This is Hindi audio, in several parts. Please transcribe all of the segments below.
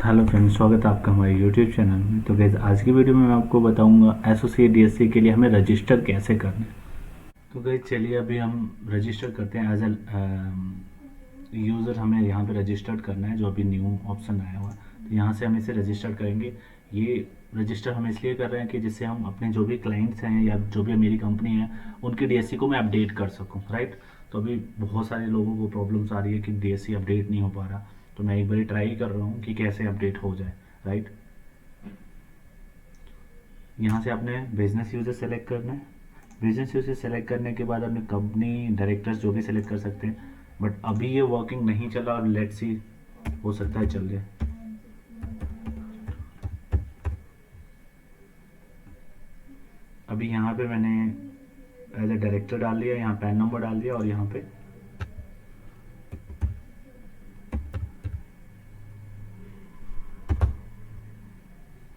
हेलो फ्रेंड्स, स्वागत है आपका हमारे यूट्यूब चैनल में। तो गाइस, आज की वीडियो में मैं आपको बताऊंगा एसोसिएट डीएससी के लिए हमें रजिस्टर कैसे करना है। तो गाइस चलिए अभी हम रजिस्टर करते हैं। एज ए यूज़र हमें यहाँ पे रजिस्टर्ड करना है, जो अभी न्यू ऑप्शन आया हुआ है। तो यहाँ से हम इसे रजिस्टर करेंगे। ये रजिस्टर हम इसलिए कर रहे हैं कि जिससे हम अपने जो भी क्लाइंट्स हैं या जो भी मेरी कंपनी है उनकी डीएससी को मैं अपडेट कर सकूँ, राइट। तो अभी बहुत सारे लोगों को प्रॉब्लम्स आ रही है कि डीएससी अपडेट नहीं हो पा रहा। तो मैं एक बार ट्राई कर रहा हूँ कि कैसे अपडेट हो जाए, राइट। यहाँ से आपने बिजनेस यूजर सेलेक्ट करना है। बिजनेस यूजर सेलेक्ट करने के बाद अपने कंपनी डायरेक्टर्स जो भी सेलेक्ट कर सकते हैं। बट अभी ये वर्किंग नहीं चला और लेट्स सी, हो सकता है चल जाए। अभी यहाँ पे मैंने एज ए डायरेक्टर डाल दिया, यहाँ पैन नंबर डाल दिया और यहाँ पे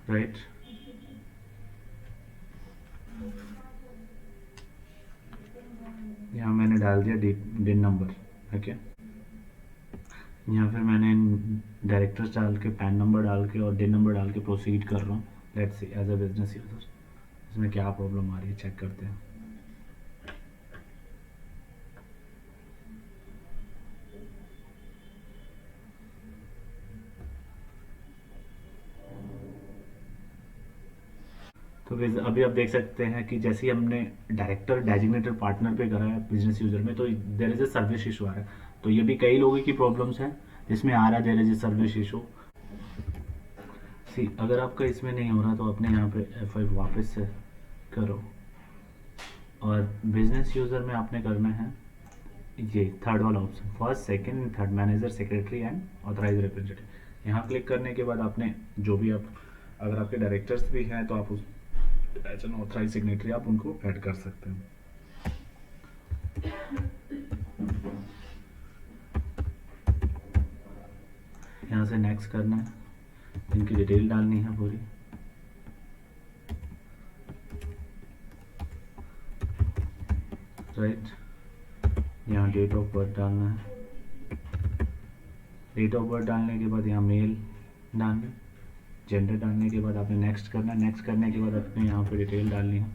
राइट यहाँ मैंने डाल दिया डिन नंबर। ओके, यहाँ फिर मैंने डायरेक्टर्स डाल के पैन नंबर डाल के और डिन नंबर डाल के प्रोसीड कर रहा हूँ। Let's see as a business user इसमें क्या प्रॉब्लम आ रही है, चेक करते हैं। तो अभी आप देख सकते हैं कि जैसे ही हमने डायरेक्टर डेजिग्नेटेड पार्टनर पे करा है बिजनेस यूजर में, तो there is a service issue आ रहा है। तो ये भी कई लोगों की प्रॉब्लम्स है जिसमें आ रहा है there is a service issue. See, अगर आपका इसमें नहीं हो रहा तो अपने यहाँ पे F5 वापस से करो और बिजनेस यूजर में आपने करना है ये थर्ड वाला option, first second and third, manager secretary and authorise representative. यहाँ क्लिक करने के बाद आपने जो भी आप, अगर आपके डायरेक्टर्स भी हैं तो आप उस एज एन ऑथराइज सिग्नेटरी आप उनको ऐड कर सकते हैं। यहाँ से नेक्स्ट करना है, इनकी डिटेल डालनी है पूरी। राइट, यहाँ डेट ऑफ बर्थ डालना है। डेट ऑफ बर्थ डालने के बाद यहाँ मेल डालना है। जेंडर डालने के बाद आपने नेक्स्ट करना है। नेक्स्ट करने के बाद आपने यहाँ पे डिटेल डालनी है,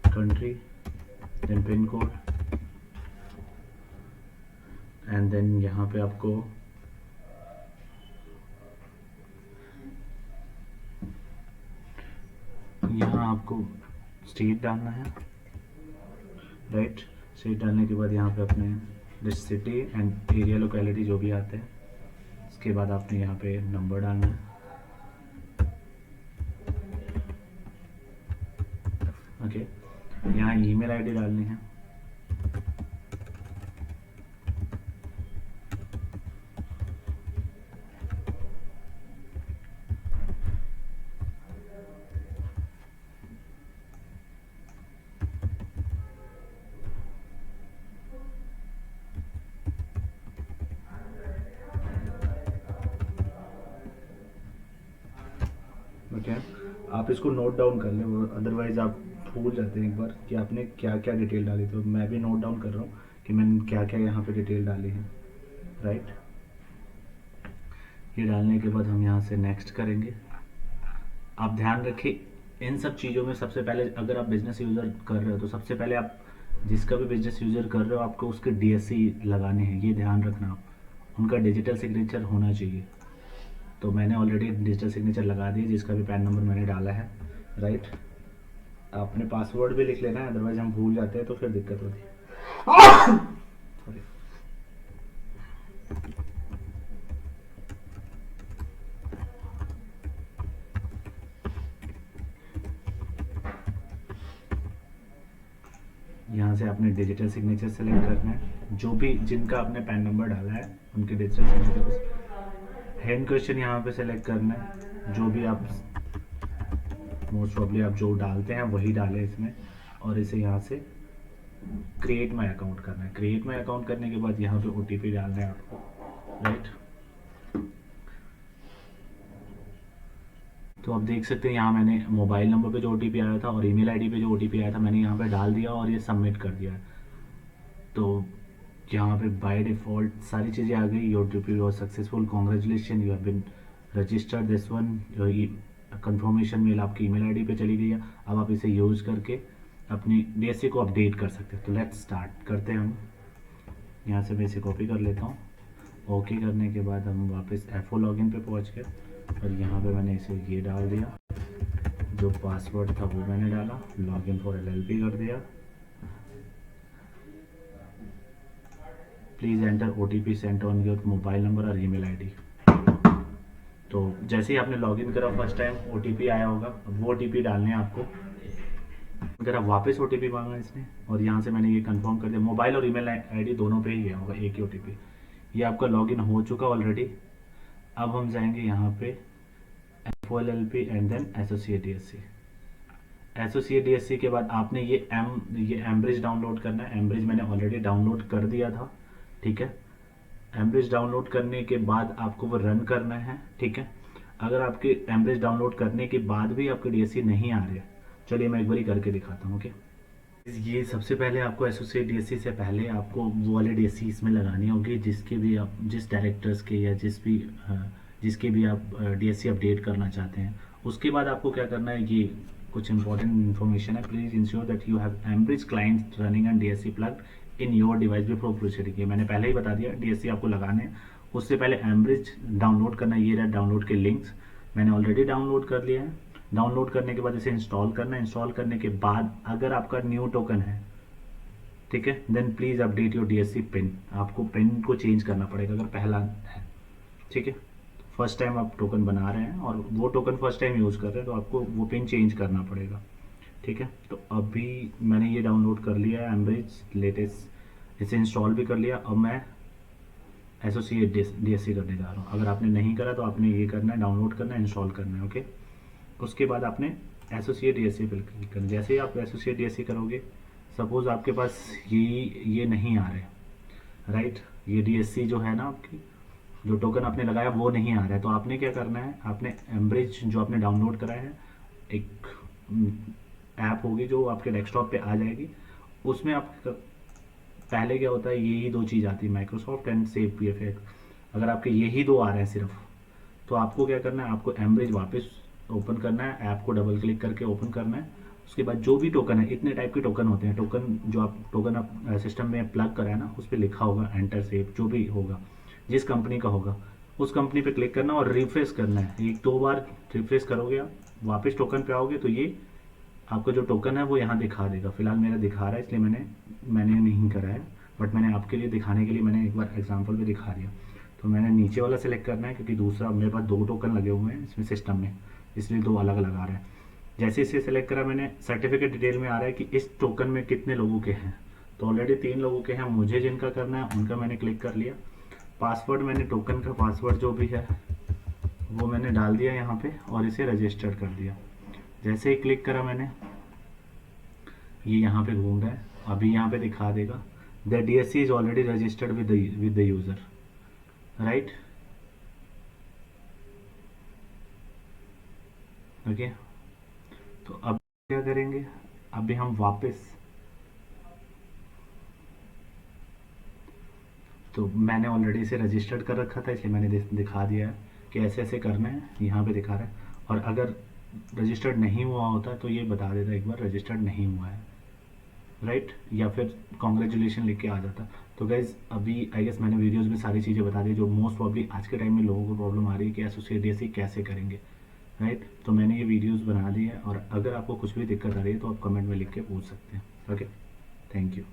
country, then pin code, and then यहाँ पे आपको स्टेट डालना है। राइट, स्टेट डालने के बाद यहाँ पे अपने सिटी एंड एरिया लोकेलिटी जो भी आते हैं, इसके बाद आपने यहाँ पे नंबर डालना है। ओके, यहाँ ईमेल आईडी डालनी है। ओके, आप इसको नोट डाउन कर लें, अदरवाइज आप भूल जाते हैं एक बार कि आपने क्या क्या डिटेल डाली। तो मैं भी नोट डाउन कर रहा हूँ कि मैंने क्या क्या यहाँ पे डिटेल डाली है। राइट, ये डालने के बाद हम यहाँ से नेक्स्ट करेंगे। आप ध्यान रखें इन सब चीज़ों में, सबसे पहले अगर आप बिजनेस यूज़र कर रहे हो तो सबसे पहले आप जिसका भी बिजनेस यूज़र कर रहे हो आपको उसके डीएससी लगाने हैं, ये ध्यान रखना। आप उनका डिजिटल सिग्नेचर होना चाहिए। तो मैंने ऑलरेडी डिजिटल सिग्नेचर लगा दिया, जिसका भी पैन नंबर मैंने डाला है। राइट, आपने पासवर्ड भी लिख लेना है, अदरवाइज हम भूल जाते हैं तो फिर दिक्कत होती है। सॉरी। यहाँ से आपने डिजिटल सिग्नेचर सेलेक्ट करना है, जो भी जिनका आपने पैन नंबर डाला है उनके डिजिटल सिग्नेचर। हैंड क्वेश्चन यहाँ पे सेलेक्ट करना है, जो भी आप मोस्ट प्रॉब्ली आप जो डालते हैं वही डालें इसमें, और इसे यहाँ से क्रिएट माई अकाउंट करना है। क्रिएट माई अकाउंट करने के बाद यहाँ पे OTP डालना है आपको। राइट, तो आप देख सकते हैं यहाँ मैंने मोबाइल नंबर पे जो OTP आया था और ईमेल आईडी पे जो OTP आया था मैंने यहाँ पे डाल दिया और ये सबमिट कर दिया। तो यहाँ पे बाय डिफ़ॉल्ट सारी चीज़ें आ गई। Your OTP was successful, congratulation, you have been registered this one. Confirmation mail आपकी ईमेल आईडी पे चली गई है। अब आप इसे यूज़ करके अपनी DSC को अपडेट कर सकते हैं। तो लेट्स स्टार्ट करते हैं। हम यहाँ से मैं इसे कॉपी कर लेता हूँ। ओके करने के बाद हम वापस FO लॉगिन पे पहुँच गए और यहाँ पे मैंने इसे ये डाल दिया, जो पासवर्ड था वो मैंने डाला, लॉगिन फॉर LLP कर दिया। Please enter OTP Saint on your mobile number और ईमेल आईडी। तो जैसे ही आपने लॉगिन करा फर्स्ट टाइम OTP आया होगा, अब वो OTP डालने हैं आपको। अगर आप वापस OTP मांगा इसने और यहाँ से मैंने ये कंफर्म कर दिया, मोबाइल और ईमेल आईडी दोनों पे ही गया होगा एक ही OTP। ये आपका लॉगिन हो चुका ऑलरेडी। अब हम जाएंगे यहाँ पे FO LLP and then associate DSC। Associate DSC के बाद आपने ये एम्ब्रिज डाउनलोड करना है। एम्ब्रिज मैंने ऑलरेडी डाउनलोड कर दिया था, ठीक है। एम्ब्रिज डाउनलोड करने के बाद आपको वो रन करना है, ठीक है। अगर आपके एम्ब्रिज डाउनलोड करने के बाद भी आपके DSC नहीं आ रहे, चलिए मैं एक बारी करके दिखाता हूँ। ओके, ये सबसे पहले आपको एसोसिएट DSC से पहले आपको वो वाले DSC इसमें लगानी होगी जिसके भी आप, जिस डायरेक्टर्स के या जिसके भी आप DSC अपडेट करना चाहते हैं। उसके बाद आपको क्या करना है, ये कुछ इंपॉर्टेंट इन्फॉर्मेशन है। Please ensure that you have embridge client running and DSC plugged in your device before proceeding. ये मैंने पहले ही बता दिया, DSC आपको लगाने हैं। उससे पहले एम्ब्रिज डाउनलोड करना है। ये रहा डाउनलोड के लिंक्स, मैंने ऑलरेडी डाउनलोड कर लिया है। डाउनलोड करने के बाद इसे इंस्टॉल करना है। इंस्टॉल करने के बाद अगर आपका न्यू टोकन है, ठीक है, then please update your DSC pin. आपको पिन को चेंज करना पड़ेगा अगर पहला है, ठीक है। फर्स्ट टाइम आप टोकन बना रहे हैं और वो टोकन फर्स्ट टाइम यूज़ कर रहे हैं तो आपको वो पिन चेंज करना पड़ेगा, ठीक है। तो अभी मैंने ये डाउनलोड कर लिया है एम्ब्रिज लेटेस्ट, इसे इंस्टॉल भी कर लिया। अब मैं एसोसिएट DSC करने जा रहा हूँ। अगर आपने नहीं करा तो आपने ये करना है, डाउनलोड करना है, इंस्टॉल करना है, ओके। उसके बाद आपने एसोसिएट DSC पर क्लिक करना। जैसे ही आप एसोसिएट DSC करोगे, सपोज़ आपके पास ये नहीं आ रहे, राइट, ये DSC जो है ना, आपकी जो टोकन आपने लगाया वो नहीं आ रहा है, तो आपने क्या करना है, आपने एम्ब्रिज जो आपने डाउनलोड कराया है, एक ऐप होगी जो आपके डेस्कटॉप पे आ जाएगी। उसमें आप पहले क्या होता है, यही दो चीज़ आती है, माइक्रोसॉफ्ट एंड सेव PFX। अगर आपके यही दो आ रहे हैं सिर्फ, तो आपको क्या करना है, आपको एम्ब्रिज वापस ओपन करना है, ऐप को डबल क्लिक करके ओपन करना है। उसके बाद जो भी टोकन है, इतने टाइप के टोकन होते हैं, जो आप सिस्टम में प्लग कराए ना, उस पर लिखा होगा एंटर सेव, जो भी होगा, जिस कंपनी का होगा उस कंपनी पे क्लिक करना और रिफ्रेश करना है। एक दो बार रिफ्रेश करोगे, आप वापस टोकन पे आओगे तो ये आपका जो टोकन है वो यहाँ दिखा देगा। फिलहाल मेरा दिखा रहा है इसलिए मैंने नहीं करा है, बट मैंने आपके लिए दिखाने के लिए मैंने एक बार एग्जांपल भी दिखा दिया। तो मैंने नीचे वाला सेलेक्ट करना है क्योंकि दूसरा मेरे पास दो टोकन लगे हुए हैं इसमें सिस्टम में, इसलिए दो अलग अलग आ रहा है। जैसे इसे सेलेक्ट करा मैंने, सर्टिफिकेट डिटेल में आ रहा है कि इस टोकन में कितने लोगों के हैं। तो ऑलरेडी 3 लोगों के हैं, मुझे जिनका करना है उनका मैंने क्लिक कर लिया। पासवर्ड मैंने टोकन का पासवर्ड जो भी है वो मैंने डाल दिया यहाँ पे और इसे रजिस्टर कर दिया। जैसे ही क्लिक करा मैंने, ये यहाँ पे घूम रहा है, अभी यहाँ पे दिखा देगा the DSC is already registered with the user, right, okay. तो अब क्या करेंगे, अभी हम वापस, तो मैंने ऑलरेडी इसे रजिस्टर्ड कर रखा था इसलिए मैंने दिखा दिया है कि ऐसे ऐसे करना है, यहाँ पे दिखा रहा है। और अगर रजिस्टर्ड नहीं हुआ होता तो ये बता देता एक बार रजिस्टर्ड नहीं हुआ है, राइट, या फिर कॉन्ग्रेचुलेशन लिख के आ जाता। तो गाइज अभी आई गेस मैंने वीडियोस में सारी चीज़ें बता दी जो मोस्ट प्रॉब्ली आज के टाइम में लोगों को प्रॉब्लम आ रही है कि एसोसिएट DSC कैसे करेंगे, राइट। तो मैंने ये वीडियोस बना दी है और अगर आपको कुछ भी दिक्कत आ रही है तो आप कमेंट में लिख के पूछ सकते हैं, ओके। Thank you.